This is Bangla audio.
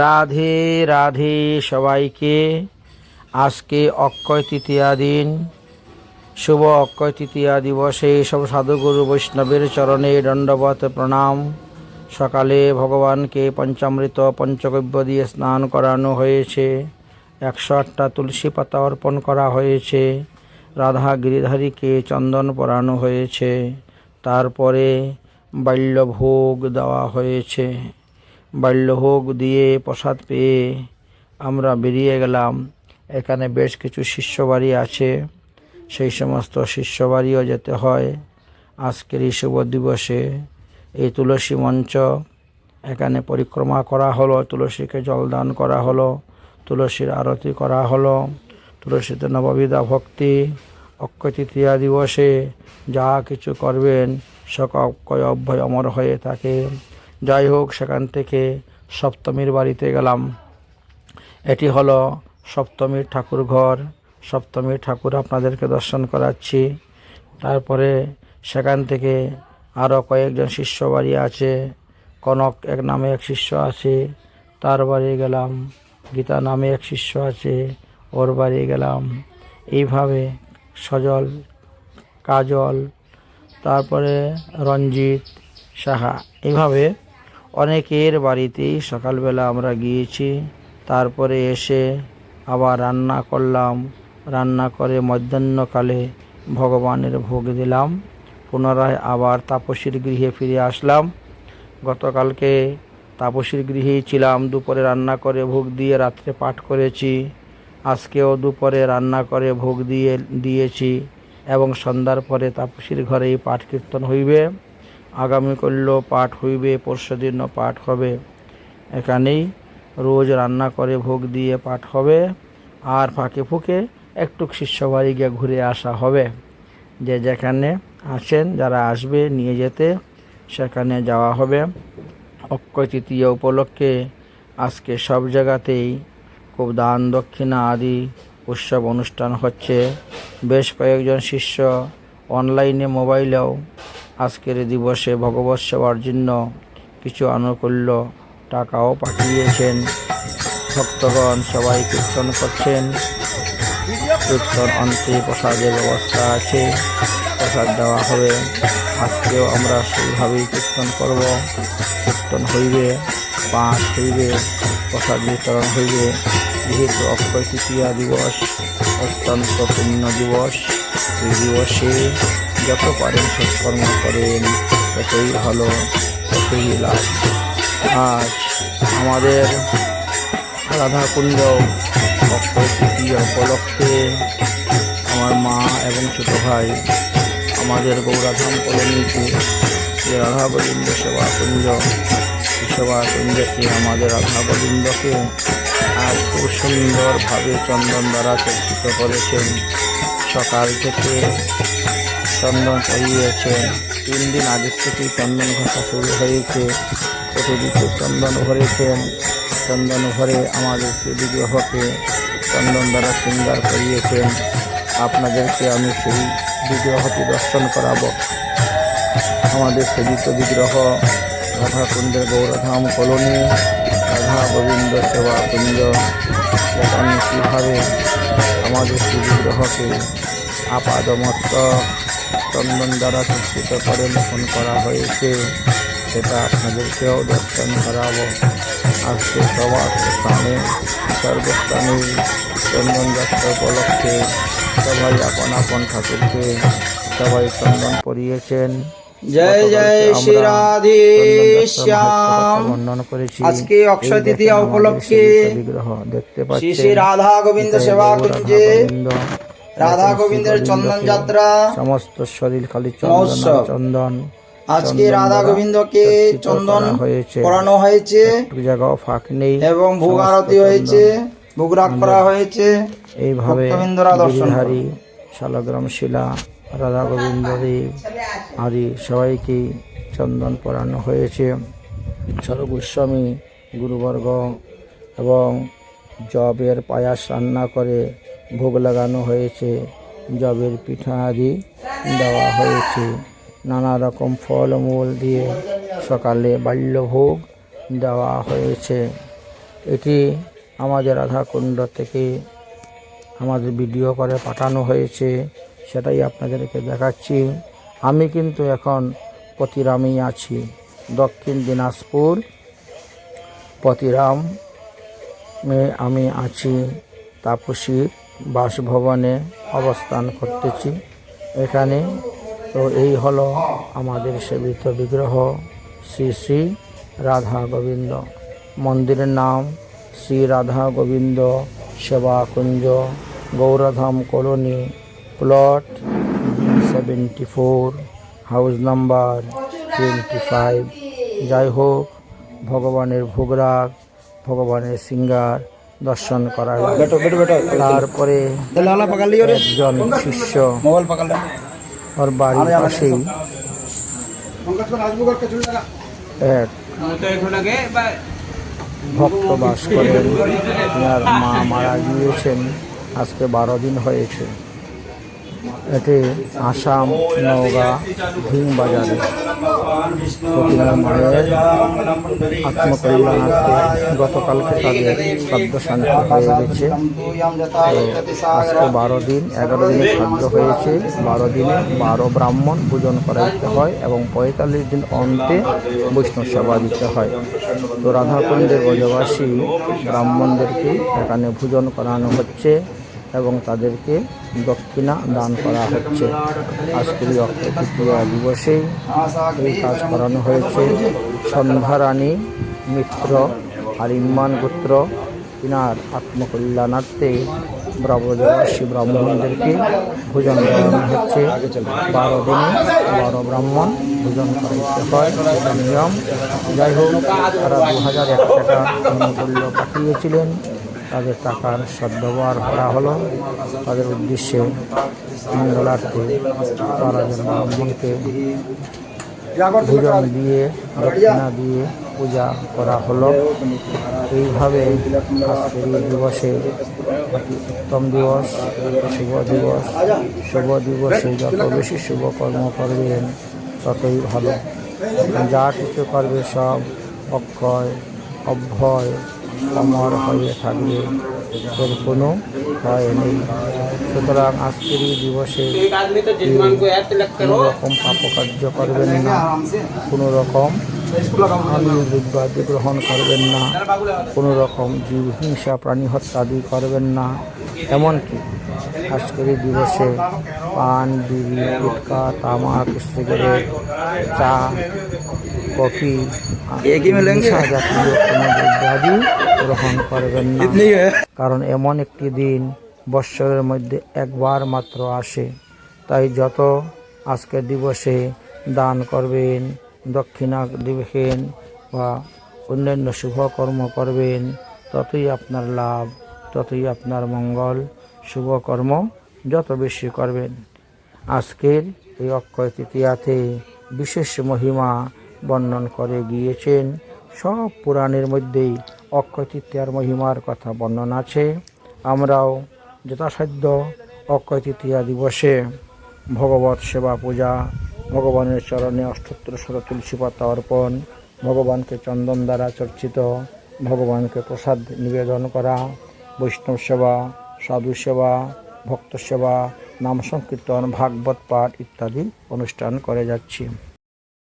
রাধে রাধে সবাইকে। আজকে অক্ষয় তৃতীয়া দিন। শুভ অক্ষয় তৃতীয়া দিবসে সব সাধুগুরু বৈষ্ণবের চরণে দণ্ডবত প্রণাম। সকালে ভগবানকে পঞ্চামৃত পঞ্চগব্য দিয়ে স্নান করানো হয়েছে। 108টা তুলসী পাতা অর্পণ করা হয়েছে। রাধা গিরিধারীকে চন্দন পরানো হয়েছে। তারপরে বাল্যভোগ দেওয়া হয়েছে। বাল্যভোগ দিয়ে প্রসাদ পেয়ে আমরা বেরিয়ে গেলাম। এখানে বেশ কিছু শিষ্যবাড়ি আছে, সেই সমস্ত শিষ্যবাড়িও যেতে হয়। আজকের এই শুভ দিবসে এই তুলসী মঞ্চ এখানে পরিক্রমা করা হলো, তুলসীকে জলদান করা হলো, তুলসীর আরতি করা হলো। তুলসীতে নববিধা ভক্তি। অক্ষয় তৃতীয়া দিবসে যা কিছু করবেন সকল অক্ষয় অভ্যয় অমর হয়ে থাকে। যাই হোক, সেখান থেকে সপ্তমীর বাড়িতে গেলাম। এটি হলো সপ্তমীর ঠাকুর ঘর। সপ্তমীর ঠাকুর আপনাদেরকে দর্শন করাচ্ছি। তারপরে সেখান থেকে আরও কয়েকজন শিষ্য বাড়ি আছে। কনক এক নামে এক শিষ্য আছে, তার বাড়ি গেলাম। গীতা নামে এক শিষ্য আছে, ওর বাড়ি গেলাম। এইভাবে সজল, কাজল, তারপরে রঞ্জিত, সাহা, এইভাবে অনেকের বাড়িতেই সকালবেলা আমরা গিয়েছি। তারপরে এসে আবার রান্না করলাম। রান্না করে মধ্যাহ্নকালে ভগবানের ভোগ দিলাম। পুনরায় আবার তাপসীর গৃহে ফিরে আসলাম। গতকালকে তাপসীর গৃহেই ছিলাম। দুপুরে রান্না করে ভোগ দিয়ে রাত্রে পাঠ করেছি। আজকেও দুপুরে রান্না করে ভোগ দিয়েছি এবং সন্ধ্যার পরে তাপসীর ঘরেই পাঠ কীর্তন হইবে। আগামীকালও পাঠ হইবে, পরশুদিনও পাঠ হবে। এখানেই রোজ রান্না করে ভোগ দিয়ে পাঠ হবে। আর ফাঁকে ফুঁকে একটু শিষ্যবাড়ি গিয়ে ঘুরে আসা হবে। যে যেখানে আছেন, যারা আসবে নিয়ে যেতে, সেখানে যাওয়া হবে। অক্ষয় তৃতীয়া উপলক্ষে আজকে সব জায়গাতেই খুব দান দক্ষিণা আদি উৎসব অনুষ্ঠান হচ্ছে। বেশ কয়েকজন শিষ্য অনলাইনে মোবাইলেও আজকের দিবসে ভগবৎ সেবার জন্য কিছু আনুকূল্য টাকাও পাঠিয়েছেন। ভক্তগণ সবাই কীর্তন করছেন। কীর্তন অন্তে প্রসাদের ব্যবস্থা আছে, প্রসাদ দেওয়া হবে। আজকেও আমরা সেইভাবেই কীর্তন করব। কীর্তন হইবে, পাঠ হইবে, প্রসাদ বিতরণ হইবে। যেহেতু অক্ষয় তৃতীয়া দিবস অত্যন্ত পুণ্য দিবস, এই দিবসে যত পারেন সৎকর্ম করেন ততই ভালো, ততই লাভ। আজ আমাদের রাধাকুণ্ড অক্ষয় তৃতীয়া উপলক্ষে আমার মা এবং ছোট ভাই আমাদের গৌরাধাম কলোনিতে যে রাধা গোবিন্দ সেবা কুঞ্জ, সেবা কুঞ্জকে আমাদের রাধা গোবিন্দকে আজ খুব সুন্দরভাবে চন্দন দ্বারা চর্চিত করেছেন। সকাল থেকে চন্দন পরিয়েছেন। 3 দিন আগের থেকেই চন্দন ঘষা শুরু হয়েছে। প্রতিদিকে চন্দন ভরেছেন। চন্দন ভরে আমাদের সেই বিগ্রহকে চন্দন দ্বারা শৃঙ্গার করিয়েছেন। আপনাদেরকে আমি সেই বিগ্রহটি দর্শন করাবো। আমাদের সেবিত বিগ্রহ রাধাকুণ্ডের গৌরধাম কলোনি রাধা গোবিন্দ সেবা কুঞ্জ, সেখানে কীভাবে আমাদের সেই বিগ্রহকে আপাদমস্তক চন্দন দ্বারা চর্চিত করে লেখন করা হয়েছে, সেটা আপনাদেরকেও দর্শন করাবো। আজকে সবার স্থানে সর্বস্থানে চন্দন যাত্রা উপলক্ষে সবাই আপন আপন ঠাকুরকে সবাই চন্দন পরিয়েছেন। জয় জয় শ্রী রাধে শ্যাম। বর্ণন করেছি। আজকে অক্ষয় তৃতীয়া উপলক্ষে বিগ্রহ দেখতে শ্রী পাচ্ছেন। শ্রী রাধা গোবিন্দ সেবা কুঞ্জে রাধা গোবিন্দের চন্দন যাত্রা সমস্ত শরীর খালি চন্দন আর চন্দন। আজকে রাধা গোবিন্দকে চন্দন পরানো হয়েছে, জায়গাও ফাঁক নেই এবং ভোগ আরতি হয়েছে, ভোগ রাগ করা হয়েছে। এইভাবে গিরিধারী, শালগ্রাম শিলা, রাধা গোবিন্দ দেব আদি সবাইকেই চন্দন পরানো হয়েছে। সর্বগোস্বামী গুরুবর্গ এবং জবের পায়াস রান্না করে ভোগ লাগানো হয়েছে। জবের পিঠা আদি দেওয়া হয়েছে। নানা রকম ফলমূল দিয়ে সকালে বাল্যভোগ দেওয়া হয়েছে। এটি আমাদের রাধাকুণ্ড থেকে আমাদের ভিডিও করে পাঠানো হয়েছে, সেটাই আপনাদেরকে দেখাচ্ছি। আমি কিন্তু এখন পতিরামেই আছি, দক্ষিণ দিনাজপুর পতিরামে আমি আছি। তাপসীর বাসভবনে অবস্থান করতেছি এখানে। তো এই হলো আমাদের সেবিত বিগ্রহ শ্রী শ্রী রাধা গোবিন্দ। মন্দিরের নাম Shri Radha Gobinda Seva Kunja, Gourdham colony, plot B74, house number 25। যাই হোক, ভগবানের ভোগরাগ, ভগবানের সিঙ্গার দর্শন করা হলো। তারপরে একজন শিষ্য ওর বাড়ির পাশেই এক ভক্ত বাস করেন, তার মা মারা গিয়েছেন আজকে 12 দিন হয়েছে। এটি আসাম নওগাঁ ভিং বাজারে প্রতিমা মায়ের আত্মকল্যাণার্থে গতকালকে তাদের শ্রাদ্ধ শান্তি হয়ে গেছে। আজকে 12 দিন, 11 দিনে শ্রাদ্ধ হয়েছে। 12 দিনে 12 ব্রাহ্মণ পূজন করাইতে হয় এবং 45 দিন অন্তে বৈষ্ণব সেবা দিতে হয়। তো রাধাকুণ্ডের ব্রজবাসী ব্রাহ্মণদেরকে এখানে ভোজন করানো হচ্ছে এবং তাদেরকে দক্ষিণা দান করা হচ্ছে। আজকের এই অক্ষয় তৃতীয়া দিবসে এই কাজ করানো হয়েছে। সন্ধ্যারানী মিত্র আর ইম্মান গোত্র তিনার আত্মকল্যাণার্থে ব্রজবাসী ব্রাহ্মণদেরকে ভোজন করানো হচ্ছে। 12 দিনে 12 ব্রাহ্মণ ভোজন করাইতে হয়, এটা নিয়ম। যাই হোক, তারা 2001 টাকা মূল্য পাঠিয়েছিলেন, তাদের টাকার সদ্ব্যবহার করা হলো। তাদের উদ্দেশ্যে মঙ্গলার্থে তারা যেন ব্রাহ্মণকে ভোজন দিয়ে দক্ষিণা দিয়ে পূজা করা হলো। এইভাবে আজকের এই দিবসে অতি উত্তম দিবস, শুভ দিবস। শুভ দিবসে যত বেশি শুভ কর্ম করবেন ততই ভালো। যা কিছু করবে সব অক্ষয় অভয় অমর হয়ে থাকবে, এর কোনো ভয় নেই। সুতরাং আজকের এই দিবসে কোনো রকম পাপকার্য করবেন না, কোনো রকম দ্রব্যাদি গ্রহণ করবেন না, কোনো রকম জীব হিংসা প্রাণী হত্যাদি করবেন না। এমনকি আজকের এই দিবসে পান, বিড়ি, গুটখা, তামাক, সিগারেট, চা, কফি, নেশা জাতীয় কোনো দ্রব্যাদি গ্রহণ করবেন না। কারণ এমন একটি দিন বৎসরের মধ্যে একবার মাত্র আসে। তাই যত আজকের দিবসে দান করবেন, দক্ষিণা দিবেন বা অন্যান্য শুভকর্ম করবেন, ততই আপনার লাভ, ততই আপনার মঙ্গল। শুভকর্ম যত বেশি করবেন। আজকের এই অক্ষয় তৃতীয়াতে বিশেষ মহিমা বর্ণন করে গিয়েছেন। সব পুরাণের মধ্যেই অক্ষয় তৃতীয়ার মহিমার কথা বর্ণন আছে। আমরাও যথাসাধ্য অক্ষয় তৃতীয়া দিবসে ভগবত সেবা পূজা, ভগবানের চরণে অষ্টোত্তর শত তুলসী পাতা অর্পণ, ভগবানকে চন্দন দ্বারা চর্চিত, ভগবানকে প্রসাদ নিবেদন করা, বৈষ্ণব সেবা, সাধু সেবা, ভক্ত সেবা, নাম সংকীর্তন, ভাগবত পাঠ ইত্যাদি অনুষ্ঠান করে যাচ্ছি।